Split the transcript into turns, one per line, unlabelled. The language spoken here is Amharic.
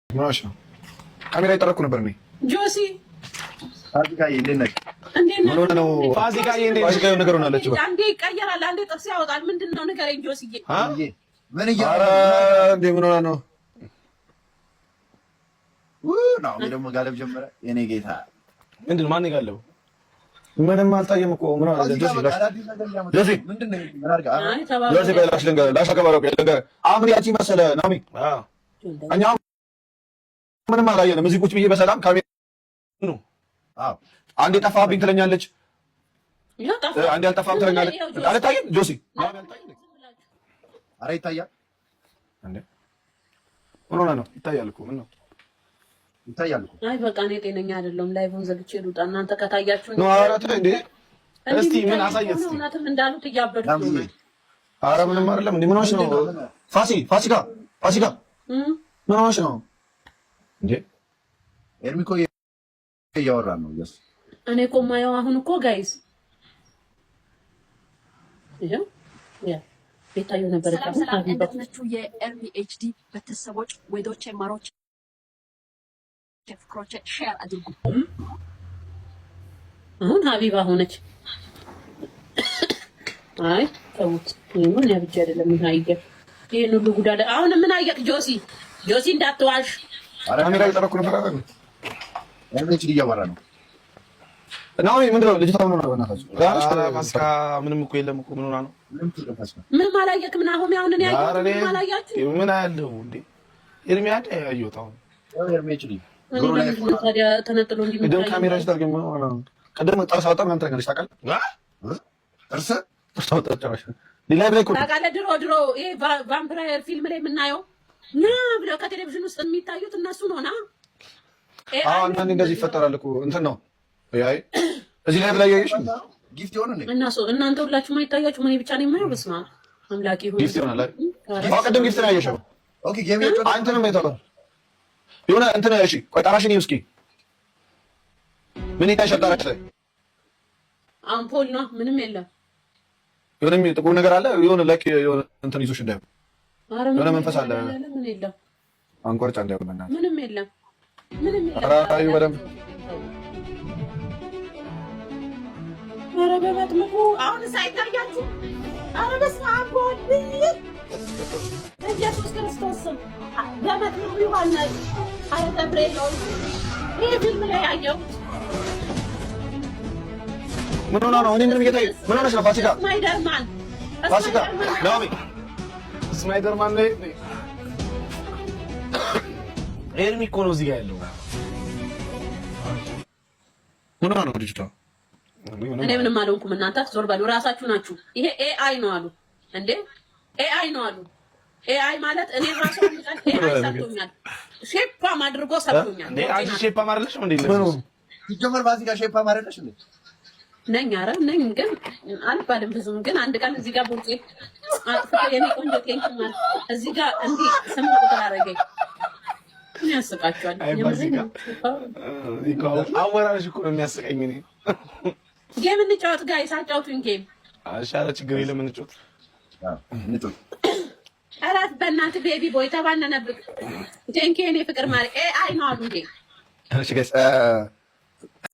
ምናሽ ነው? ካሜራ የጠረኩ ነበር እኔ።
ጆሲ
ፋሲካዬ እንዴት ነሽ?
ምን ሆነ ነው? ፋሲካዬ እንዴት ነሽ? ፋሲካዬ ነገር ሆናለች።
አንዴ ይቀየራል፣ አንዴ ጥርስ ያወጣል። ምንድን ነው ንገረኝ ጆሲዬ።
ምን እያወራ
እንዴ? ምን ሆነ ነው?
ነው ደግሞ ጋለብ ጀመረ። የኔ ጌታ
ምንድን ማን ይጋለው? ምንም አልታየም እኮ ምን አለ? ጆሲ ጆሲ
ምንድን ነው ምን አድርጋ?
ጆሲ በላሽ ልንገር ላሽ አከባረው ልንገር አሁን ያቺ መሰለ ናሚ እኛ ምንም አላየንም። እዚህ ቁጭ ብዬ በሰላም ካሜራ ነው። አንዴ ጠፋብኝ ትለኛለች፣ አንዴ አልጠፋም ትለኛለች። አልታየም ጆሲ
ኧረ ይታያል
እንዴ? ምን ሆነ ነው? ይታያል እኮ ምን ነው
ይታያል እኮ።
አይ በቃ እኔ ጤነኛ አይደለሁም። ላይቭን ዘግቼ ልውጣ። እናንተ ከታያችሁ
ነው። ኧረ ተይ እንዴ! እስቲ ምን አሳየት እስቲ።
እውነትም እንዳሉት እያበድኩ ነው።
ኧረ ምንም አይደለም። እንዴ ምን ሆነሽ ነው? ፋሲካ ምን ሆነሽ ነው እንዴ?
ኤርሚ እኮ እያወራ ነው።
እኔ እኮ የማየው አሁን እኮ ጋይስ ቤታዮ ነበር።
እንደምናችሁ የኤርሚ ኤችዲ ቤተሰቦች ወይዶቼ ማሮች ፍቅሮቼ ሼር አድርጉ።
አሁን ሀቢባ ሆነች። አይ ተውት። ምን ያብቻ አይደለም። ምን አየህ? ይሄን ሁሉ ጉዳይ አሁን ምን አየህ? ጆሲ እንዳትዋሽ።
ካሜራ እየጠረኩ ነበር አይደል?
ኤርሚ ኤችዲ እያወራ ነው።
እና አሁን ምንድን ነው ልጅቷ ምን ሆነ? በእናታችሁ ፋሲካ ምንም እኮ የለም እኮ ምን ሆና ነው?
ምንም አላየህም? ምን አሁን ያንን ያየህ ምን አላያችሁ?
ምን አያለው እንዴ? ኤርሚ አደ ያየሁት አሁን
ኤርሚ ኤችዲ
ታዲያ ተነጥሎ
ቅድም ካሜራ ሲታርገኝ ቅድም ጠርስ አወጣ ምናምን ትነግረሽ ታውቃለህ? ጥርስ አወጣ ጨራሽ ሌላ ብላይ እኮ
ታውቃለህ። ድሮ ይሄ ቫምፓየር ፊልም ላይ የምናየው ና ብለው ከቴሌቪዥን ውስጥ የሚታዩት እነሱ ነው። ና
አንዳንዴ እንደዚህ ይፈጠራል እኮ እንትን ነው። አይ እዚህ ላይ ብላይ ያየሽ
ጊፍት ይሆን እንዴ?
እናንተ ሁላችሁም አይታያችሁ። ምን ብቻ ነው የማየው? በስመ አብ አምላኬ ሆይ
ጊፍት ይሆናል። ቅድም ጊፍት ነው ያየሽው።
ኦኬ ጌም ያጫወታ
አንተ ነው የምታውቀው የሆነ እንትን እሺ፣ ቆይ ጣራሽን ይውስኪ ምን ይታይሻል? ጣራሽ ላይ
አምፖል ነው፣ ምንም የለም።
የሆነ ጥቁር ነገር አለ። የሆነ ላይክ የሆነ እንትን ይዞሽ እንዳይሆን የሆነ መንፈስ አለ።
ምን የለም።
አንቆርጫ እንዳይሆን በእናትህ
ምንም የለም። ምንም የለም።
አራዩ በደምብ
ኧረ በመጥምቁ አሁን ሳይታያችሁ። ኧረ በስመ አብ ወልድ ኢየሱስ ክርስቶስ በመጥምቁ ዮሐንስ ኧረ ገብርኤል ይሄ ፊልም ላይ ያየሁት
ምን ሆና ነው? እኔ ምንም እየታየ ምን ሆነሽ ነው? ፋሲካ ፋሲካ ናሚ ስናይደርማን ላይ ኤርሚ እኮ ነው እዚህ ጋር ያለው። ምን ሆና ነው ልጅቷ?
እኔ ምንም አልሆንኩም። እናንተ ዞር በሉ። ራሳችሁ ናችሁ። ይሄ ኤአይ ነው አሉ እንዴ? ኤአይ ነው አሉ። ኤአይ ማለት እኔ ራሱ አንቀን ኤአይ ሰርቶኛል። ሼፓም አድርጎ ሰርቶኛል።
አንቺ ሼፓም አይደለሽም እንዴ?
ሲጀመር ፋሲካ ሼፓም አይደለሽ እንዴ?
ነኝ። ኧረ ነኝ፣ ግን አልባልም ብዙም። ግን አንድ ቀን እዚህ ጋር ቡርቄ አጥፍቶ የኔ ቆንጆ ቴንክ ማለት እዚህ ጋር እንዲህ ስም ቁጥር አደረገኝ። ምን ያስቃችኋል?
አወራርሽ እኮ ነው የሚያስቀኝ። እኔ
ጌም እንጫወት ጋይስ፣ አጫውቱኝ ጌም።
አሻራ ችግር የለም እንጫወት።
ኧረ በእናትህ ቤቢ ቦይ ተባነነብህ። ቴንክ የኔ ፍቅር ማለት ኤአይ ነው አሉ እንዴ?
እሺ ጋይስ